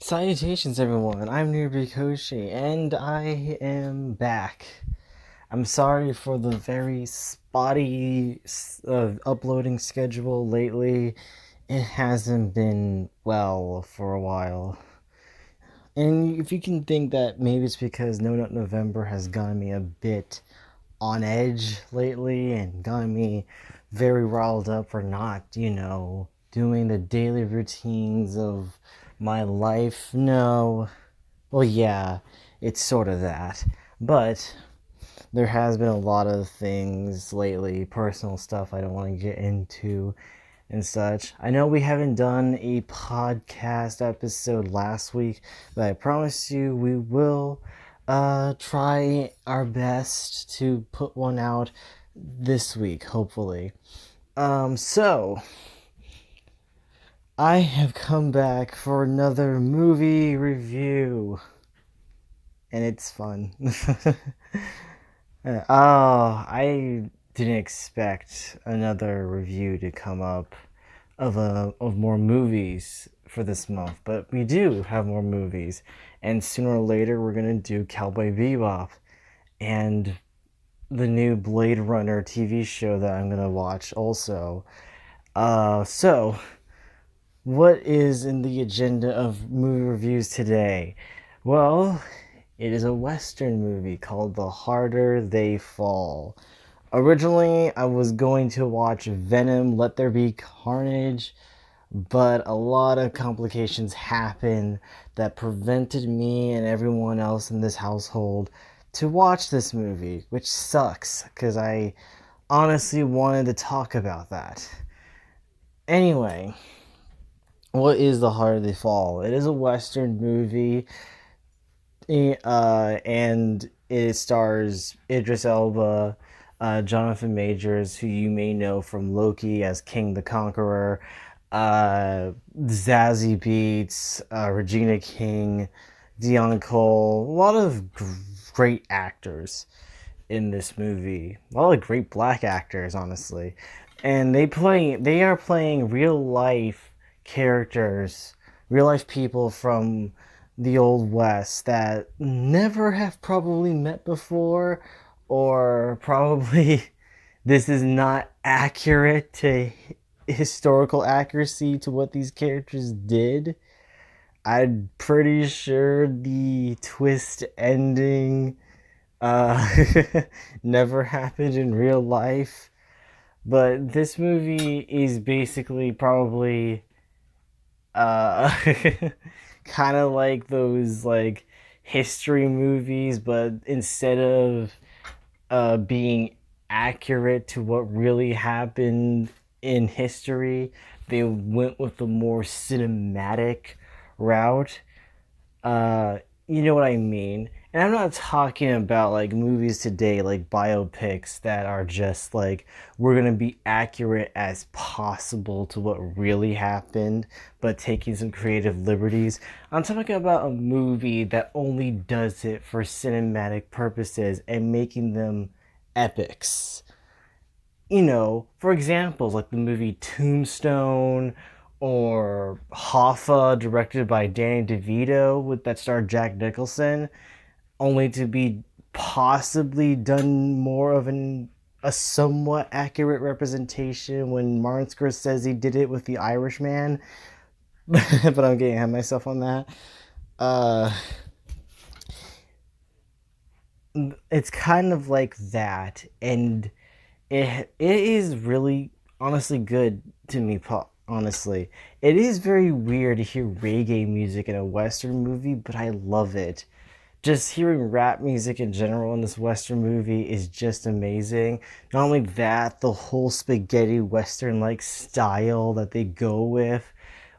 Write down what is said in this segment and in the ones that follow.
Salutations, everyone. I'm Niru and I am back. I'm sorry for the very spotty uploading schedule lately. It hasn't been well for a while. And if you can think that maybe it's because No Nut November has gotten me a bit on edge lately and gotten me very riled up for not, doing the daily routines of my life. No. Well, yeah, it's sort of that. But there has been a lot of things lately, personal stuff I don't want to get into and such. I know we haven't done a podcast episode last week, but I promise you we will try our best to put one out this week, hopefully. So I have come back for another movie review, and it's fun. I didn't expect another review to come up of more movies for this month, but we do have more movies, and sooner or later we're gonna do Cowboy Bebop and the new Blade Runner TV show that I'm gonna watch also. So what is in the agenda of movie reviews today? Well, it is a Western movie called The Harder They Fall. Originally, I was going to watch Venom Let There Be Carnage, but a lot of complications happened that prevented me and everyone else in this household to watch this movie, which sucks because I honestly wanted to talk about that. Anyway, what is The Harder They Fall? It is a Western movie, and it stars Idris Elba, Jonathan Majors, who you may know from Loki as King the Conqueror, Zazie Beetz, Regina King, Dion Cole. A lot of great actors in this movie. A lot of great black actors, honestly, and they are playing real life characters, real life people from the old west that never have probably met before, or probably this is not accurate to historical accuracy to what these characters did. I'm pretty sure the twist ending uh, never happened in real life. But this movie is basically probably uh, kind of like those like history movies, but instead of being accurate to what really happened in history, they went with the more cinematic route. You know what I mean? And I'm not talking about like movies today, like biopics that are just like, we're gonna be accurate as possible to what really happened, but taking some creative liberties. I'm talking about a movie that only does it for cinematic purposes and making them epics. For example, like the movie Tombstone or Hoffa, directed by Danny DeVito, with that starred Jack Nicholson, only to be possibly done more of a somewhat accurate representation when Martin Scorsese did it with The Irishman. But I'm getting ahead of myself on that. Uh, it's kind of like that, and it is really honestly good to me. Honestly, it is very weird to hear reggae music in a Western movie, but I love it. Just hearing rap music in general in this Western movie is just amazing. Not only that, the whole spaghetti Western like style that they go with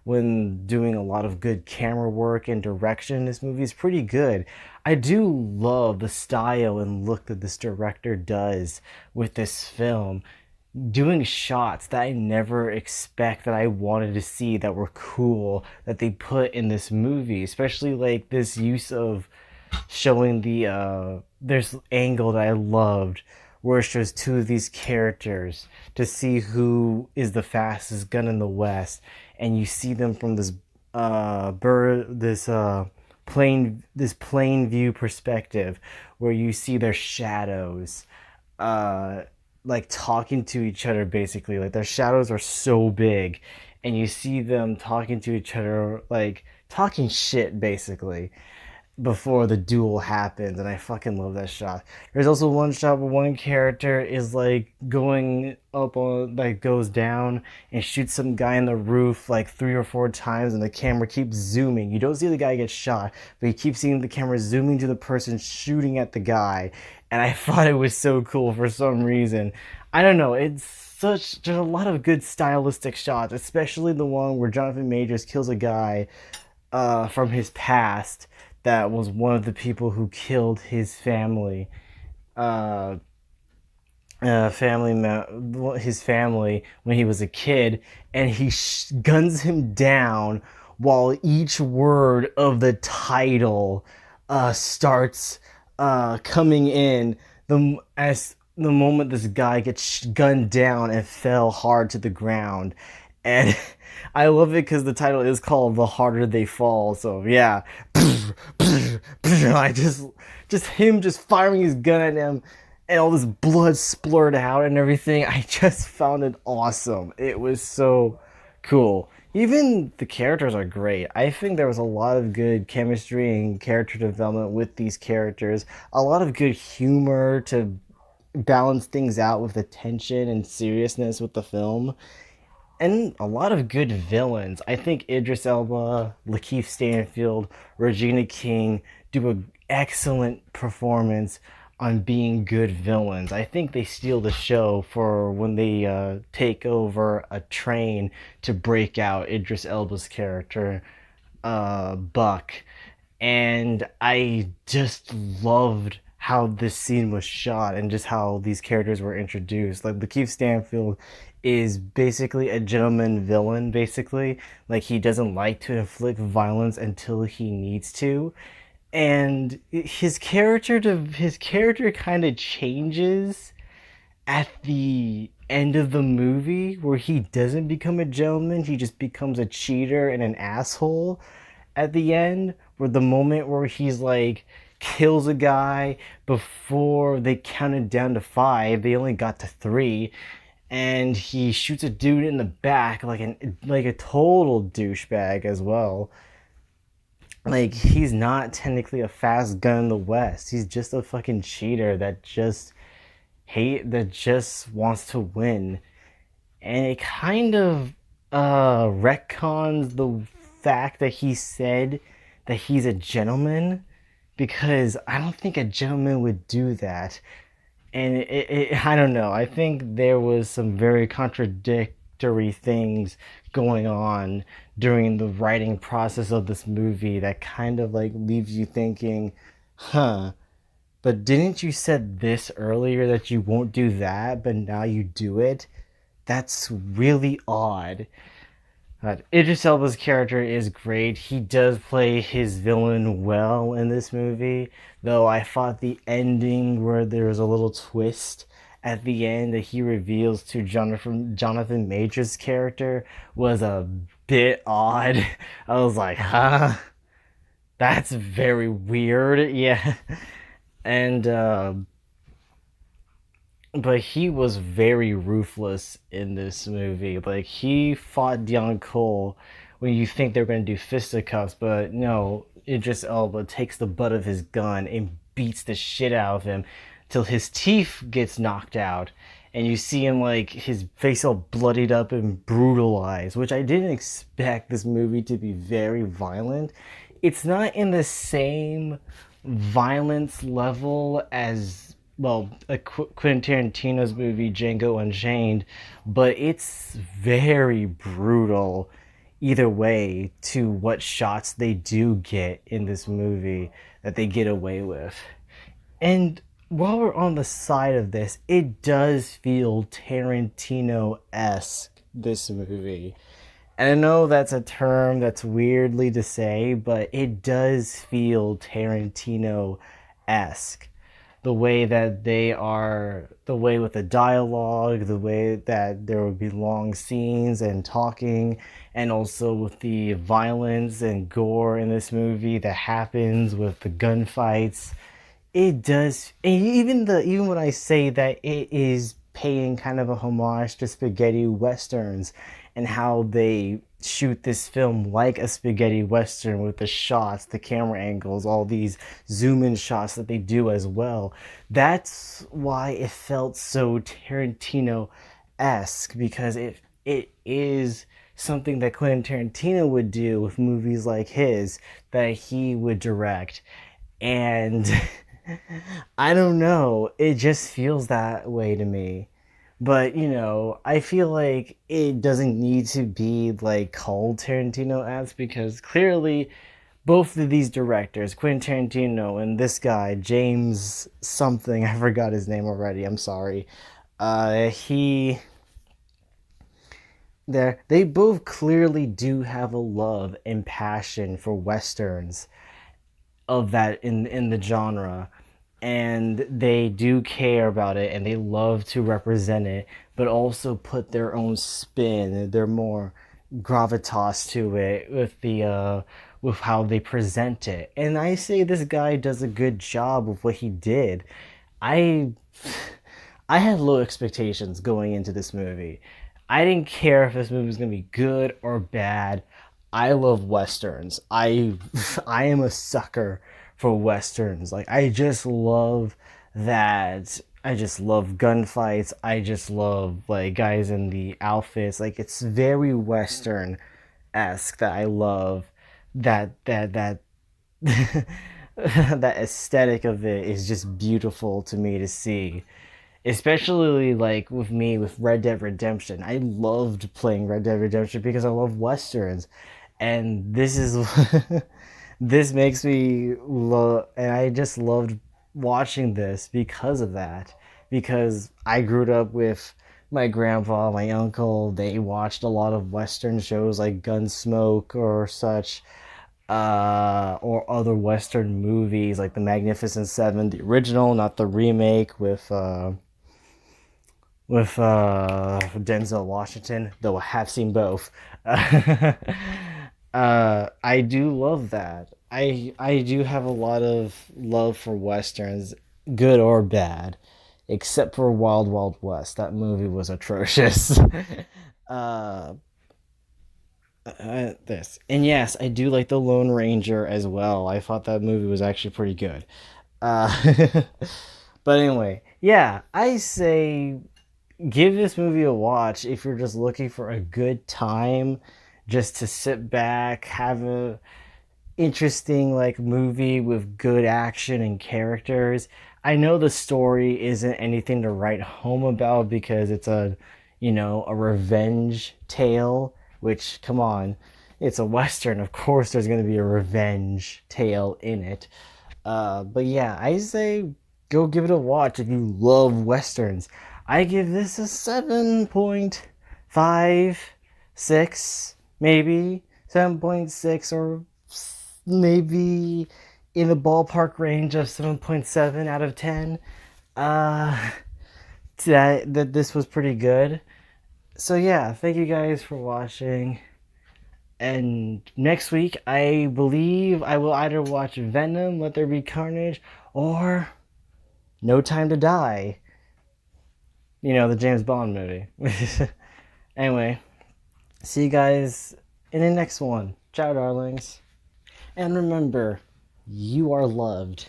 when doing a lot of good camera work and direction in this movie is pretty good. I do love the style and look that this director does with this film, doing shots that I never expect that I wanted to see that were cool that they put in this movie, especially like this use of showing there's angle that I loved where it shows two of these characters to see who is the fastest gun in the West, and you see them from this plain view perspective where you see their shadows uh like talking to each other, basically. Like their shadows are so big and you see them talking to each other, like talking shit basically, before the duel happens, and I fucking love that shot. There's also one shot where one character is like going up on, like goes down and shoots some guy in the roof like 3 or 4 times, and the camera keeps zooming. You don't see the guy get shot, but you keep seeing the camera zooming to the person shooting at the guy, and I thought it was so cool for some reason. I don't know. There's a lot of good stylistic shots, especially the one where Jonathan Majors kills a guy from his past that was one of the people who killed his family. Uh, his family when he was a kid, and he guns him down while each word of the title starts coming in. As the moment this guy gets gunned down and fell hard to the ground, and I love it because the title is called "The Harder They Fall." So yeah, I just him just firing his gun at him, and all this blood splurted out and everything. I just found it awesome. It was so cool. Even the characters are great. I think there was a lot of good chemistry and character development with these characters. A lot of good humor to balance things out with the tension and seriousness with the film, and a lot of good villains. I think Idris Elba, Lakeith Stanfield, Regina King do an excellent performance on being good villains. I think they steal the show for when they take over a train to break out Idris Elba's character, Buck. And I just loved how this scene was shot and just how these characters were introduced. Like Lakeith Stanfield is basically a gentleman villain, basically. Like he doesn't like to inflict violence until he needs to. And his character kind of changes at the end of the movie, where he doesn't become a gentleman, he just becomes a cheater and an asshole at the end, where the moment where he's like kills a guy before they counted down to five, they only got to three, and he shoots a dude in the back like a total douchebag as well. Like he's not technically a fast gun in the West. He's just a fucking cheater that just wants to win. And it kind of retcons the fact that he said that he's a gentleman, because I don't think a gentleman would do that. And I don't know. I think there was some very contradictory things going on during the writing process of this movie that kind of like leaves you thinking, huh, but didn't you said this earlier that you won't do that, but now you do it? That's really odd. Idris Elba's character is great. He does play his villain well in this movie, though I thought the ending where there was a little twist at the end that he reveals to Jonathan Majors' character was a bit odd. I was like, huh? That's very weird. Yeah. And but he was very ruthless in this movie. Like he fought Dion Cole when you think they're going to do fisticuffs, but no, Idris Elba takes the butt of his gun and beats the shit out of him till his teeth gets knocked out, and you see him like his face all bloodied up and brutalized, which I didn't expect this movie to be very violent. It's not in the same violence level as, well, Quentin Tarantino's movie Django Unchained, but it's very brutal either way to what shots they do get in this movie that they get away with. And while we're on the side of this, it does feel Tarantino-esque, this movie. And I know that's a term that's weirdly to say, but it does feel Tarantino-esque. the way that they are, the way with the dialogue, the way that there would be long scenes and talking, and also with the violence and gore in this movie that happens with the gunfights. It does, and even when I say that it is paying kind of a homage to spaghetti westerns and how they shoot this film like a spaghetti western with the shots, the camera angles, all these zoom in shots that they do as well. That's why it felt so Tarantino-esque, because it is something that Quentin Tarantino would do with movies like his that he would direct. And I don't know, it just feels that way to me. But I feel like it doesn't need to be like called Tarantino ads, because clearly both of these directors, Quentin Tarantino and this guy James something, I forgot his name already. I'm sorry. He they both clearly do have a love and passion for westerns of that in the genre, and they do care about it and they love to represent it, but also put their own spin, their more gravitas to it with how they present it. And I say this guy does a good job with what he did. I I had low expectations going into this movie. I didn't care if this movie was gonna be good or bad. I love westerns. I am a sucker for westerns. Like, I just love that. I just love gunfights. I just love like guys in the outfits. Like, it's very western esque that I love. That that aesthetic of it is just beautiful to me to see, especially like with me with Red Dead Redemption. I loved playing Red Dead Redemption because I love westerns, and this is this makes me love, and I just loved watching this because of that. Because I grew up with my grandpa, my uncle. They watched a lot of western shows like Gunsmoke or such, or other Western movies like The Magnificent Seven, the original, not the remake with Denzel Washington. Though I have seen both. I do love that. I do have a lot of love for westerns, good or bad, except for Wild Wild West. That movie was atrocious. uh, this. And yes, I do like The Lone Ranger as well. I thought that movie was actually pretty good. Uh, but anyway, yeah, I say give this movie a watch if you're just looking for a good time, just to sit back, have a interesting like movie with good action and characters. I know the story isn't anything to write home about because it's a revenge tale, which, come on, it's a western. Of course there's going to be a revenge tale in it. But yeah, I say go give it a watch if you love westerns. I give this a 7.56, maybe 7.6, or maybe in the ballpark range of 7.7 out of 10. Uh, that this was pretty good. So yeah, thank you guys for watching. And next week, I believe I will either watch Venom, Let There Be Carnage, or No Time to Die. The James Bond movie. Anyway, see you guys in the next one. Ciao, darlings. And remember, you are loved.